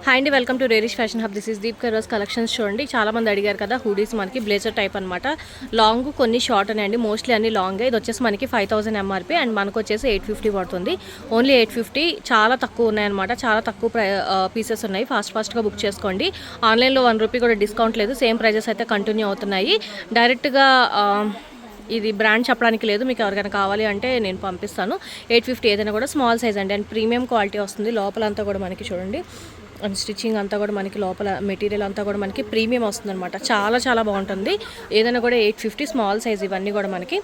Hi అండి, welcome to రేరిష్ fashion hub. This is deep curves collections. చూడండి, చాలా మంది అడిగారు కదా హుడీస్. మనకి బ్లేజర్ టైప్ అనమాట. లాంగ్ కొన్ని షార్ట్ అండి, మోస్ట్లీ అన్ని లాంగ్. ఇది వచ్చేసి మనకి 5000 ఎంఆర్పీ అండ్ మనకు వచ్చేసి 850 పడుతుంది. ఓన్లీ 850. చాలా తక్కువ ఉన్నాయన్నమాట, చాలా తక్కువ పీసెస్ ఉన్నాయి. ఫాస్ట్గా బుక్ చేసుకోండి. ఆన్లైన్లో 1 రూపీ కూడా డిస్కౌంట్ లేదు. సేమ్ ప్రైజెస్ అయితే కంటిన్యూ అవుతున్నాయి. డైరెక్ట్గా ఇది బ్రాండ్ చెప్పడానికి లేదు. మీకు ఎవరికైనా కావాలి అంటే నేను పంపిస్తాను. 850 ఏదైనా కూడా స్మాల్ సైజ్ అండి అండ్ ప్రీమియం క్వాలిటీ వస్తుంది. లోపలంతా కూడా మనకి చూడండి, అండ్ స్టిచ్చింగ్ అంతా కూడా మనకి లోపల మెటీరియల్ అంతా కూడా మనకి ప్రీమియం వస్తుంది అనమాట. చాలా బాగుంటుంది. ఏదైనా కూడా 850 స్మాల్ సైజ్. ఇవన్నీ కూడా మనకి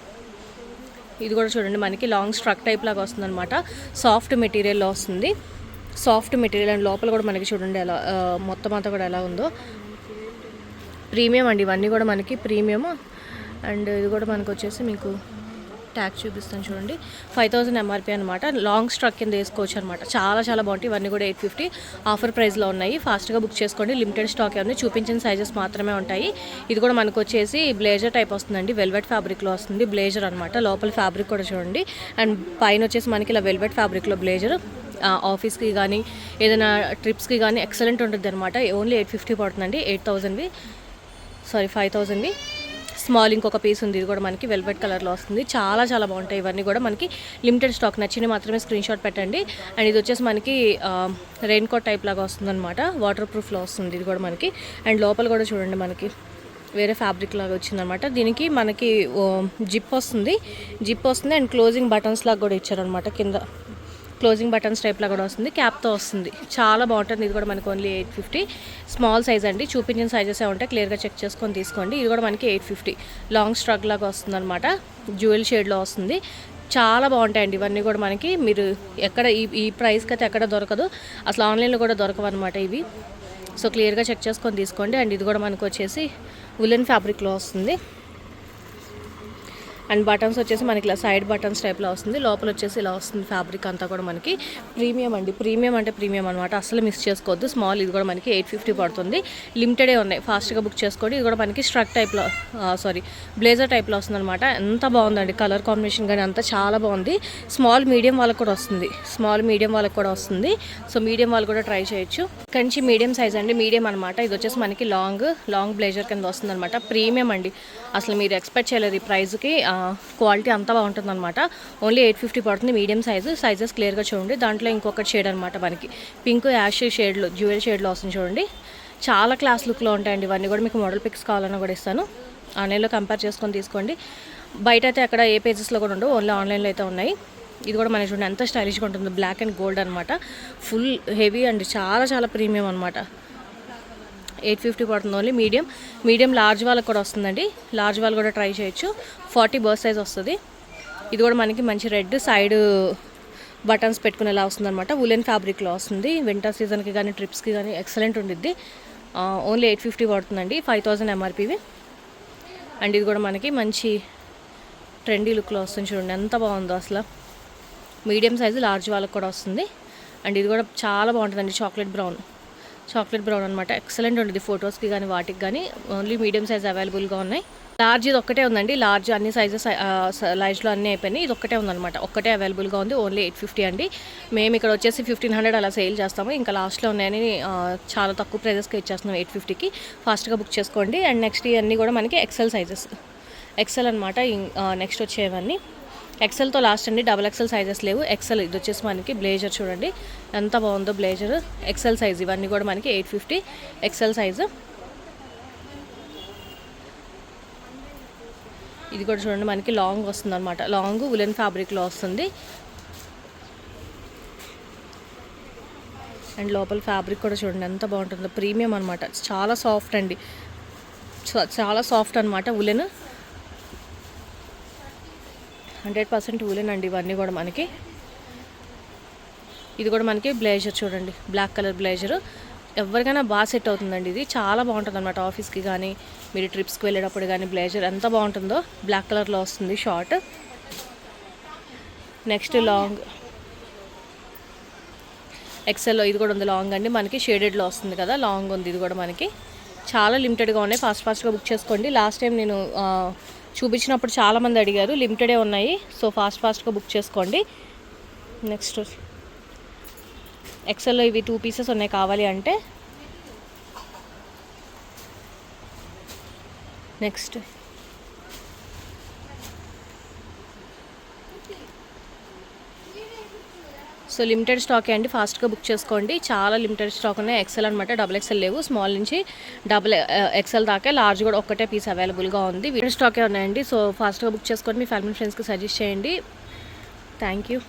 ఇది కూడా చూడండి, మనకి లాంగ్ స్ట్రక్ టైప్ లాగా వస్తుంది అనమాట. సాఫ్ట్ మెటీరియల్లో వస్తుంది. సాఫ్ట్ మెటీరియల్ అండ్ లోపల కూడా మనకి చూడండి ఎలా మొత్తం అంతా కూడా ఎలా ఉందో. ప్రీమియం అండి, ఇవన్నీ కూడా మనకి ప్రీమియం. అండ్ ఇది కూడా మనకు వచ్చేసి మీకు ట్యాగ్ చూపిస్తాను చూడండి. 5000 ఎంఆర్పీ అనమాట. లాంగ్ స్ట్రక్ కింద వేసుకోవచ్చు అనమాట. చాలా బాగుంటాయి. ఇవన్నీ కూడా 850 ఆఫర్ ప్రైస్లో ఉన్నాయి. ఫాస్ట్గా బుక్ చేసుకోండి. లిమిటెడ్ స్టాక్ ఏమన్నా చూపించిన సైజెస్ మాత్రమే ఉంటాయి. ఇది కూడా మనకు వచ్చేసి బ్లేజర్ టైప్ వస్తుందండి. వెల్వెట్ ఫ్యాబ్రిక్లో వస్తుంది బ్లేజర్ అనమాట. లోపల ఫ్యాబ్రిక్ కూడా చూడండి. అండ్ పైన వచ్చేసి మనకి ఇలా వెల్వెట్ ఫ్యాబ్రిక్లో బ్లేజర్. ఆఫీస్కి కానీ ఏదైనా ట్రిప్స్కి కానీ ఎక్సలెంట్ ఉంటుంది అనమాట. ఓన్లీ 850 పడుతుందండి. 5000వి స్మాల్ ఇంకొక పీస్ ఉంది. ఇది కూడా మనకి వెల్వెట్ కలర్లో వస్తుంది. చాలా బాగుంటాయి. ఇవన్నీ కూడా మనకి లిమిటెడ్ స్టాక్. నచ్చినవి మాత్రమే స్క్రీన్ షాట్ పెట్టండి. అండ్ ఇది వచ్చేసి మనకి రెయిన్ కోట్ టైప్ లాగా వస్తుంది అనమాట. వాటర్ ప్రూఫ్లో వస్తుంది ఇది కూడా మనకి. అండ్ లోపల కూడా చూడండి, మనకి వేరే ఫ్యాబ్రిక్ లాగా వచ్చిందనమాట. దీనికి మనకి జిప్ వస్తుంది అండ్ క్లోజింగ్ బటన్స్ లాగా కూడా ఇచ్చారనమాట. కింద క్లోజింగ్ బటన్స్ టైప్లో కూడా వస్తుంది. క్యాప్తో వస్తుంది. చాలా బాగుంటుంది. ఇది కూడా మనకి ఓన్లీ 850 స్మాల్ సైజ్ అండి. చూపించిన సైజెస్ ఉంటాయి, క్లియర్గా చెక్ చేసుకొని తీసుకోండి. ఇది కూడా మనకి 850 లాంగ్ స్ట్రక్ లాగా వస్తుంది అనమాట. జ్యువెల్ షేడ్లో వస్తుంది. చాలా బాగుంటాయండి ఇవన్నీ కూడా మనకి. మీరు ఎక్కడ ఈ ప్రైస్కి అయితే ఎక్కడ దొరకదు అసలు. ఆన్లైన్లో కూడా దొరకవు అనమాట ఇవి. సో క్లియర్గా చెక్ చేసుకొని తీసుకోండి. అండ్ ఇది కూడా మనకు వచ్చేసి ఉలెన్ ఫ్యాబ్రిక్లో వస్తుంది. అండ్ బటన్స్ వచ్చేసి మనకి ఇలా సైడ్ బటన్స్ టైప్లో వస్తుంది. లోపల వచ్చేసి ఇలా వస్తుంది. ఫ్యాబ్రిక్ అంతా కూడా మనకి ప్రీమియం అండి. ప్రీమియం అంటే ప్రీమియం అనమాట. అసలు మిస్ చేసుకోవద్దు. స్మాల్ ఇది కూడా మనకి 850 పడుతుంది. లిమిటెడే ఉన్నాయి. ఫాస్ట్గా బుక్ చేసుకోండి. ఇది కూడా మనకి స్ట్రక్ టైప్లో బ్లేజర్ టైప్లో వస్తుంది అనమాట. ఎంత బాగుందండి కలర్ కాంబినేషన్ కానీ అంతా చాలా బాగుంది. స్మాల్ మీడియం వాళ్ళకి కూడా వస్తుంది. సో మీడియం వాళ్ళు కూడా ట్రై చేయొచ్చు. కంచి మీడియం సైజ్ అండి, మీడియం అనమాట. ఇది వచ్చేసి మనకి లాంగ్ బ్లేజర్ కింద వస్తుంది అనమాట. ప్రీమియం అండి. అసలు మీరు ఎక్స్పెక్ట్ చేయలేదు ఈ ప్రైస్కి. క్వాలిటీ అంతా బాగుంటుంది అనమాట. ఓన్లీ 850 పడుతుంది. మీడియం సైజెస్ క్లియర్గా చూడండి. దాంట్లో ఇంకొకటి షేడ్ అనమాట మనకి పింక్ యాష్ షేడ్లో జ్యువెల్ షేడ్లో వస్తుంది చూడండి. చాలా క్లాస్ లుక్లో ఉంటాయండి ఇవన్నీ కూడా. మీకు మోడల్ పిక్స్ కావాలన్నా కూడా ఇస్తాను. ఆన్లైన్లో కంపేర్ చేసుకొని తీసుకోండి. బయట అయితే అక్కడ ఏ పేజెస్లో కూడా ఉండవు, ఓన్లీ ఆన్లైన్లో అయితే ఉన్నాయి. ఇది కూడా మనకి చూడండి ఎంత స్టైలిష్గా ఉంటుంది. బ్లాక్ అండ్ గోల్డ్ అనమాట. ఫుల్ హెవీ అండి. చాలా ప్రీమియం అనమాట. 850 పడుతుంది. ఓన్లీ మీడియం లార్జ్ వాళ్ళకి కూడా వస్తుందండి. లార్జ్ వాళ్ళు కూడా ట్రై చేయొచ్చు. 40 బర్త్ సైజ్ వస్తుంది. ఇది కూడా మనకి మంచి రెడ్ సైడ్ బటన్స్ పెట్టుకునేలా వస్తుంది అనమాట. ఉలెన్ ఫ్యాబ్రిక్లో వస్తుంది. వింటర్ సీజన్కి కానీ ట్రిప్స్కి కానీ ఎక్సలెంట్ ఉండిద్ది. ఓన్లీ 850 పడుతుందండి. 5000 ఎంఆర్పీవి. అండ్ ఇది కూడా మనకి మంచి ట్రెండీ లుక్లో వస్తుంది చూడండి, ఎంత బాగుందో అసలు. మీడియం సైజు లార్జ్ వాళ్ళకి కూడా వస్తుంది. అండ్ ఇది కూడా చాలా బాగుంటుందండి. చాక్లెట్ బ్రౌన్ అనమాట. ఎక్సలెంట్ ఉంటుంది ఫొటోస్కి కానీ వాటికి కానీ. ఓన్లీ మీడియం సైజ్ అవైలబుల్గా ఉన్నాయి. లార్జ్ ఇది ఒక్కటే ఉందండి. లార్జ్ అన్ని సైజెస్ లైజ్లో అన్నీ అయిపోయినాయి. ఇది ఒక్కటే ఉందన్నమాట. ఒక్కటే అవైలబుల్గా ఉంది. ఓన్లీ 850 అండి. మేము ఇక్కడ వచ్చేసి 1500 అలా సేల్ చేస్తాము. ఇంకా లాస్ట్లో ఉన్నాయని చాలా తక్కువ ప్రైజెస్కి ఇచ్చేస్తున్నాం 850కి. ఫాస్ట్గా బుక్ చేసుకోండి. అండ్ నెక్స్ట్ ఇవన్నీ కూడా మనకి ఎక్సెల్ సైజెస్. ఎక్సెల్ అనమాట. నెక్స్ట్ వచ్చేవన్నీ ఎక్సెల్తో లాస్ట్ అండి. XXL సైజెస్ లేవు. ఎక్సెల్ ఇది వచ్చేసి మనకి బ్లేజర్ చూడండి ఎంత బాగుందో. Blazer XL size. ఇవన్నీ కూడా మనకి 850 ఎక్సెల్ సైజు. ఇది కూడా చూడండి మనకి లాంగ్ వస్తుంది అనమాట. లాంగ్ ఉలెన్ ఫ్యాబ్రిక్లో వస్తుంది. అండ్ లోపల ఫ్యాబ్రిక్ కూడా చూడండి ఎంత బాగుంటుందో. ప్రీమియం అనమాట. చాలా సాఫ్ట్ అండి. చాలా సాఫ్ట్ అనమాట. ఉలెన్ 100% ఉలెన్ అండి ఇవన్నీ కూడా మనకి. ఇది కూడా మనకి బ్లేజర్ చూడండి, బ్లాక్ కలర్ బ్లేజరు. ఎవరికైనా బాగా సెట్ అవుతుందండి. ఇది చాలా బాగుంటుంది అనమాట. ఆఫీస్కి కానీ మీరు ట్రిప్స్కి వెళ్ళేటప్పుడు కానీ బ్లేజర్ ఎంత బాగుంటుందో. బ్లాక్ కలర్లో వస్తుంది షార్ట్. నెక్స్ట్ లాంగ్ ఎక్సెల్లో ఇది కూడా ఉంది. లాంగ్ అండి మనకి షేడెడ్లో వస్తుంది కదా, లాంగ్ ఉంది. ఇది కూడా మనకి చాలా లిమిటెడ్గా ఉన్నాయి. ఫాస్ట్గా బుక్ చేసుకోండి. లాస్ట్ టైం నేను చూపించినప్పుడు చాలామంది అడిగారు. లిమిటెడే ఉన్నాయి. సో ఫాస్ట్గా బుక్ చేసుకోండి. నెక్స్ట్ ఎక్సెల్లో ఇవి 2 పీసెస్ ఉన్నాయి కావాలి అంటే. నెక్స్ట్ సో లిమిటెడ్ స్టాకే అండి, ఫాస్ట్గా బుక్ చేసుకోండి. చాలా లిమిటెడ్ స్టాక్ ఉన్నాయి. ఎక్సెల్ అనమాట, డబుల్ ఎక్సెల్ లేవు. స్మాల్ నుంచి డబుల్ ఎక్సెల్ దాకా, లార్జ్ కూడా ఒక్కటే పీస్ అవైలబుల్గా ఉంది. లిమిటెడ్ స్టాకే ఉన్నాయండి. సో ఫాస్ట్గా బుక్ చేసుకోండి, మీ ఫ్యామిలీ ఫ్రెండ్స్కి సజెస్ట్ చేయండి. Thank you.